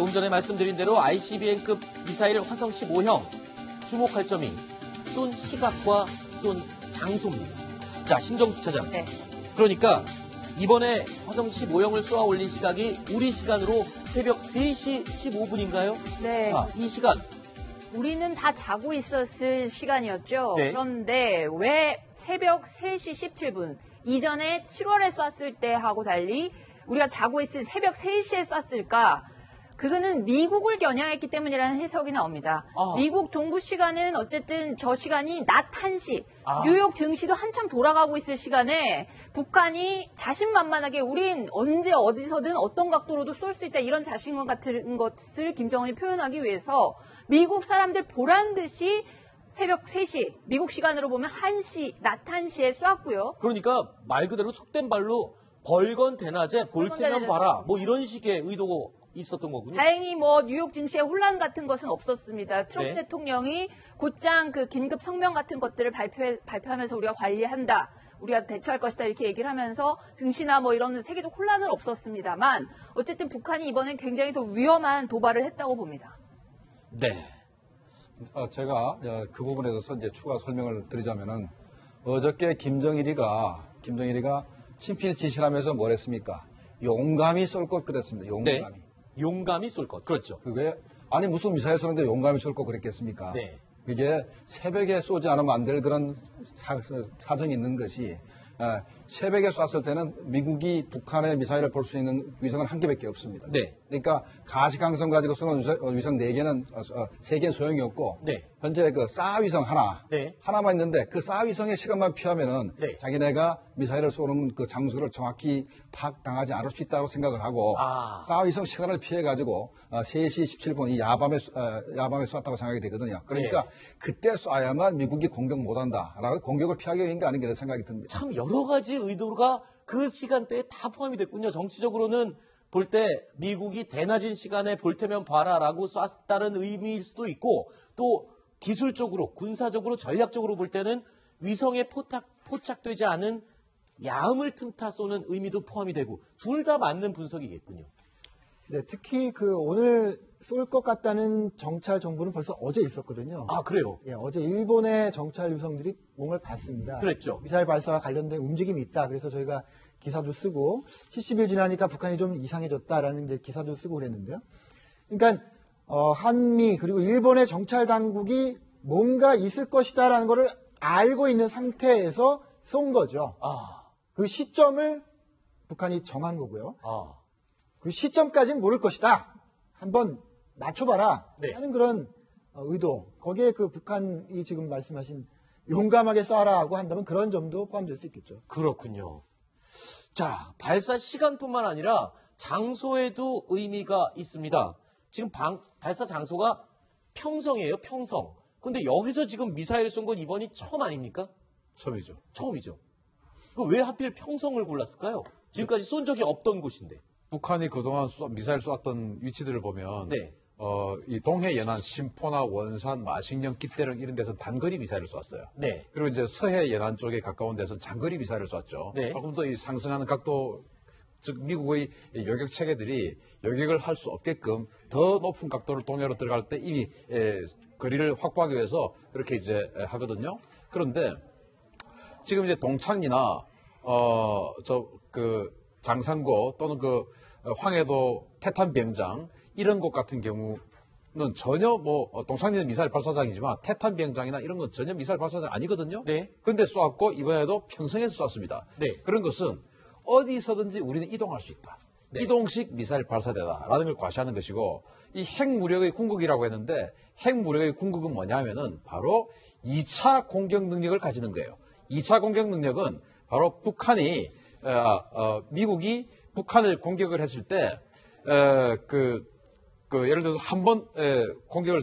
조금 전에 말씀드린 대로 ICBM급 미사일 화성 15형 주목할 점이 쏜 시각과 쏜 장소입니다. 자, 심정수 차장. 네. 그러니까 이번에 화성 15형을 쏘아 올린 시각이 우리 시간으로 새벽 3시 15분인가요? 네. 자, 이 시간. 우리는 다 자고 있었을 시간이었죠. 네. 그런데 왜 새벽 3시 17분 이전에 7월에 쐈을 때하고 달리 우리가 자고 있을 새벽 3시에 쐈을까? 그거는 미국을 겨냥했기 때문이라는 해석이 나옵니다. 미국 동부 시간은 어쨌든 저 시간이 낮 1시, 뉴욕 증시도 한참 돌아가고 있을 시간에 북한이 자신만만하게 우린 언제 어디서든 어떤 각도로도 쏠 수 있다 이런 자신감 같은 것을 김정은이 표현하기 위해서 미국 사람들 보란 듯이 새벽 3시, 미국 시간으로 보면 1시, 낮 1시에 쐈고요. 그러니까 말 그대로 속된 발로 벌건 대낮에 볼 테면 봐라. 뭐 이런 식의 의도가 있었던 거군요. 다행히 뭐 뉴욕 증시에 혼란 같은 것은 없었습니다. 트럼프 대통령이 곧장 그 긴급 성명 같은 것들을 발표하면서 우리가 관리한다. 우리가 대처할 것이다 이렇게 얘기를 하면서 증시나 뭐 이런 세계적 혼란은 없었습니다만 어쨌든 북한이 이번엔 굉장히 더 위험한 도발을 했다고 봅니다. 네. 제가 그 부분에 대해서 이제 추가 설명을 드리자면은 어저께 김정일이가 친필 지시를 하면서 뭘 했습니까? 용감히 쏠 것 그랬습니다. 용감히. 네. 용감히 쏠 것. 그렇죠. 그게 아니 무슨 미사일 쏘는데 용감히 쏠 것 그랬겠습니까? 네. 이게 새벽에 쏘지 않으면 안 될 그런 사정이 있는 것이 새벽에 쐈을 때는 미국이 북한의 미사일을 볼 수 있는 위성은 한 개밖에 없습니다. 네. 그러니까 가시광선 가지고 쏘는 위성 4개는 3개는 소용이 없고 네. 현재 그 싸위성 하나만 있는데 그 싸위성의 시간만 피하면은 자기네가 미사일을 쏘는 그 장소를 정확히 파악당하지 않을 수 있다고 생각을 하고 싸위성 시간을 피해 가지고 3시 17분 이 야밤에 쐈다고 생각이 되거든요. 그러니까 그때 쏴야만 미국이 공격 못한다라고 공격을 피하기 위한 게 아닌가 생각이 듭니다. 참 여러 가지 의도가 그 시간대에 다 포함이 됐군요. 정치적으로는 볼 때 미국이 대낮인 시간에 볼 테면 봐라라고 쐈다는 의미일 수도 있고 또 기술적으로, 군사적으로, 전략적으로 볼 때는 위성에 포착되지 않은 야음을 틈타 쏘는 의미도 포함이 되고 둘 다 맞는 분석이겠군요. 네, 특히 그 오늘 쏠 것 같다는 정찰 정보는 벌써 어제 있었거든요. 아, 그래요? 예, 어제 일본의 정찰 위성들이 뭔가를 봤습니다. 그랬죠. 미사일 발사와 관련된 움직임이 있다. 그래서 저희가 기사도 쓰고 70일 지나니까 북한이 좀 이상해졌다라는 이제 기사도 쓰고 그랬는데요. 그러니까 한미 그리고 일본의 정찰 당국이 뭔가 있을 것이다라는 거를 알고 있는 상태에서 쏜 거죠. 그 시점을 북한이 정한 거고요. 그 시점까지는 모를 것이다. 한번 맞춰봐라 하는 그런 의도. 거기에 그 북한이 지금 말씀하신 용감하게 쏴라고 한다면 그런 점도 포함될 수 있겠죠. 그렇군요. 자, 발사 시간뿐만 아니라 장소에도 의미가 있습니다. 지금 발사 장소가 평성이에요, 평성. 근데 여기서 지금 미사일 쏜 건 이번이 처음 아닙니까? 처음이죠. 처음이죠. 왜 하필 평성을 골랐을까요? 지금까지 쏜 적이 없던 곳인데. 북한이 그동안 미사일 쐈던 위치들을 보면 이 동해 연안 심포나 원산, 마식령, 기대령 이런 데서 단거리 미사일을 쐈어요. 네. 그리고 이제 서해 연안 쪽에 가까운 데서 장거리 미사일을 쐈죠. 네. 조금 더 이 상승하는 각도, 즉 미국의 요격 체계들이 요격을 할 수 없게끔 더 높은 각도를 동해로 들어갈 때 이미 거리를 확보하기 위해서 그렇게 이제 하거든요. 그런데 지금 이제 동창리나 장산고 또는 그 황해도 태탄 비행장 이런 곳 같은 경우는 전혀 동창리는 미사일 발사장이지만 태탄 비행장이나 이런 건 전혀 미사일 발사장 아니거든요. 네. 그런데 쏘았고 이번에도 평성에서 쐈습니다. 네. 그런 것은 어디서든지 우리는 이동할 수 있다. 네. 이동식 미사일 발사대다라는 걸 과시하는 것이고 이 핵무력의 궁극이라고 했는데 핵무력의 궁극은 뭐냐면은 바로 2차 공격 능력을 가지는 거예요. 2차 공격 능력은 바로 북한이 미국이 북한을 공격을 했을 때 예를 들어서 한 번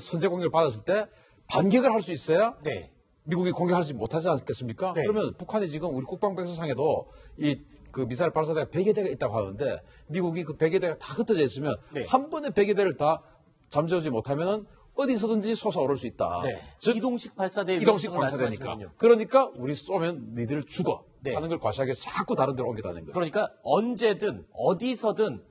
선제 공격을 받았을 때 반격을 할 수 있어야 미국이 공격하지 못하지 않겠습니까? 네. 그러면 북한이 지금 우리 국방백서상에도 그 미사일 발사대가 100여 대가 있다고 하는데 미국이 그 100여 대가 다 흩어져 있으면 한 번에 100여 대를 다 잠재우지 못하면은 어디서든지 솟아오를 수 있다. 즉 이동식 발사대 이동식 발사대니까. 그러니까 우리 쏘면 니들 죽어 하는 걸 과시하기 위해서 자꾸 다른 데로 옮겨다는 거예요. 그러니까 언제든 어디서든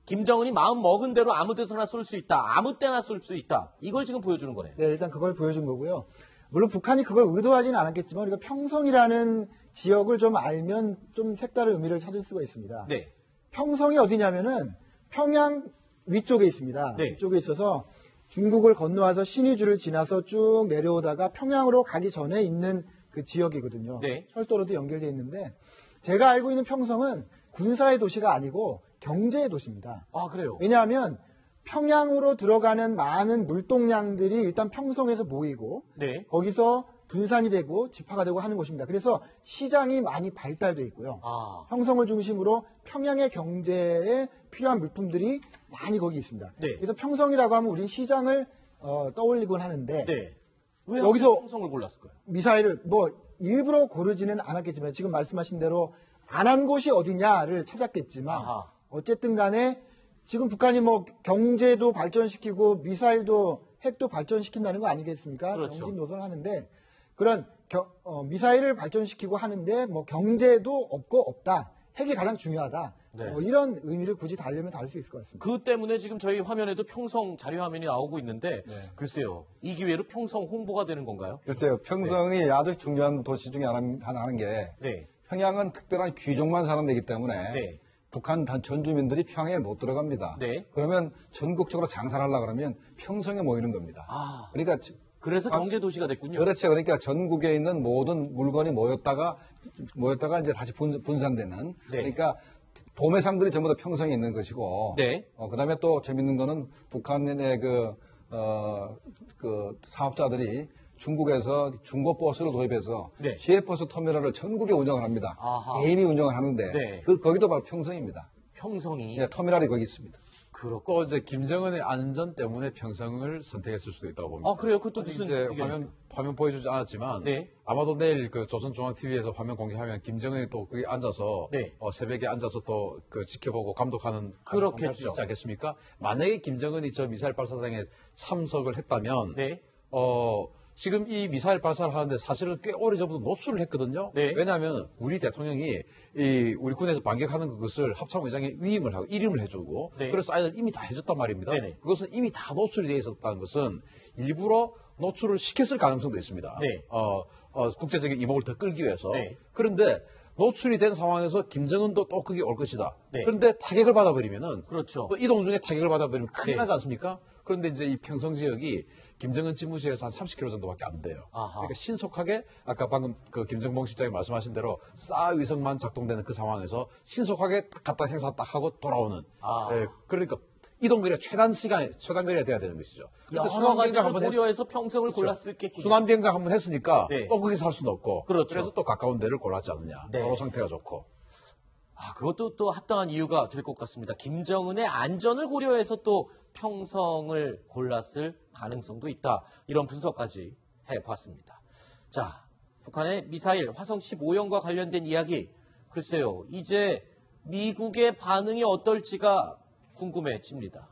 김정은이 마음 먹은 대로 아무 데서나 쏠 수 있다. 아무 때나 쏠 수 있다. 이걸 지금 보여주는 거네요. 네, 일단 그걸 보여준 거고요. 물론 북한이 그걸 의도하지는 않았겠지만 우리가 평성이라는 지역을 좀 알면 좀 색다른 의미를 찾을 수가 있습니다. 네. 평성이 어디냐면은 평양 위쪽에 있습니다. 네. 위쪽에 있어서 중국을 건너와서 신의주를 지나서 쭉 내려오다가 평양으로 가기 전에 있는 그 지역이거든요. 네. 철도로도 연결되어 있는데 제가 알고 있는 평성은 군사의 도시가 아니고 경제의 도시입니다. 아, 그래요? 왜냐하면 평양으로 들어가는 많은 물동량들이 일단 평성에서 모이고 네. 거기서 분산이 되고 집화가 되고 하는 곳입니다. 그래서 시장이 많이 발달되어 있고요. 아. 평성을 중심으로 평양의 경제에 필요한 물품들이 많이 거기 있습니다. 네. 그래서 평성이라고 하면 우리는 시장을 떠올리곤 하는데 네. 왜 여기서 평성을 골랐을까요? 미사일을 뭐 일부러 고르지는 않았겠지만 지금 말씀하신 대로 안 한 곳이 어디냐를 찾았겠지만 아하. 어쨌든 간에 지금 북한이 뭐 경제도 발전시키고 미사일도 핵도 발전시킨다는 거 아니겠습니까? 그렇죠. 경진 노선을 하는데 그런 미사일을 발전시키고 하는데 뭐 경제도 없고 없다. 핵이 가장 중요하다. 네. 이런 의미를 굳이 달려면 다를 수 있을 것 같습니다. 그 때문에 지금 저희 화면에도 평성 자료 화면이 나오고 있는데 글쎄요. 이 기회로 평성 홍보가 되는 건가요? 글쎄요. 평성이 아주 중요한 도시 중에 하나인 게 네. 평양은 특별한 귀족만 사는 데이기 때문에 네. 북한 전 주민들이 평양에 못 들어갑니다. 네. 그러면 전국적으로 장사를 하려고 그러면 평성에 모이는 겁니다. 아. 그러니까 그래서 경제 도시가 됐군요. 그렇죠. 그러니까 전국에 있는 모든 물건이 모였다가 이제 다시 분산되는. 네. 그러니까 도매상들이 전부 다 평성에 있는 것이고. 네. 그다음에 또 재밌는 거는 북한의 그 사업자들이 중국에서 중고버스를 도입해서 네. 시외버스 터미널을 전국에 운영을 합니다. 아하. 개인이 운영을 하는데 네. 거기도 바로 평성입니다. 평성이 예, 터미널이 거기 있습니다. 그렇고. 또 이제 김정은의 안전 때문에 평성을 선택했을 수도 있다고 봅니다. 아, 그래요? 그것도 무슨 이제 의견입니까? 화면 보여주지 않았지만 네. 아마도 내일 그 조선중앙TV에서 화면 공개하면 김정은이 또 거기 앉아서 네. 새벽에 앉아서 또 그 지켜보고 감독하는 그렇겠죠. 할수 있지 않겠습니까? 만약에 김정은이 저 미사일 발사장에 참석을 했다면 네. 지금 이 미사일 발사를 하는데 사실은 꽤 오래전부터 노출을 했거든요. 네. 왜냐하면 우리 대통령이 우리 군에서 반격하는 그것을 합참의장에 위임을 하고 이름을 해주고 네. 그래서 사인을 이미 다 해줬단 말입니다. 네네. 그것은 이미 다 노출이 되어 있었다는 것은 일부러 노출을 시켰을 가능성도 있습니다. 네. 국제적인 이목을 더 끌기 위해서. 네. 그런데 노출이 된 상황에서 김정은도 또 그게 올 것이다. 네. 그런데 타격을 받아버리면은 그렇죠. 또 이동 중에 타격을 받아버리면 큰일 네. 나지 않습니까? 그런데 이제 이 평성 지역이 김정은 집무실에서 한 30km 정도밖에 안 돼요. 아하. 그러니까 신속하게 아까 방금 그 김정봉 실장이 말씀하신 대로 싸 위성만 작동되는 그 상황에서 신속하게 갖다 행사 딱 하고 돌아오는. 아. 그러니까 이동거리가 최단거리가 돼야 되는 것이죠. 근데 여러 가지를 한번 고려해서 평성을 그렇죠. 골랐을겠군요. 순환비행장 한번 했으니까 네. 또 거기서 할 수는 없고. 그렇죠. 그래서 또 가까운 데를 골랐지 않느냐. 네. 도로 상태가 좋고. 아, 그것도 또 합당한 이유가 될 것 같습니다. 김정은의 안전을 고려해서 또 평성을 골랐을 가능성도 있다. 이런 분석까지 해봤습니다. 자, 북한의 미사일 화성 15형과 관련된 이야기. 글쎄요, 이제 미국의 반응이 어떨지가 궁금해집니다.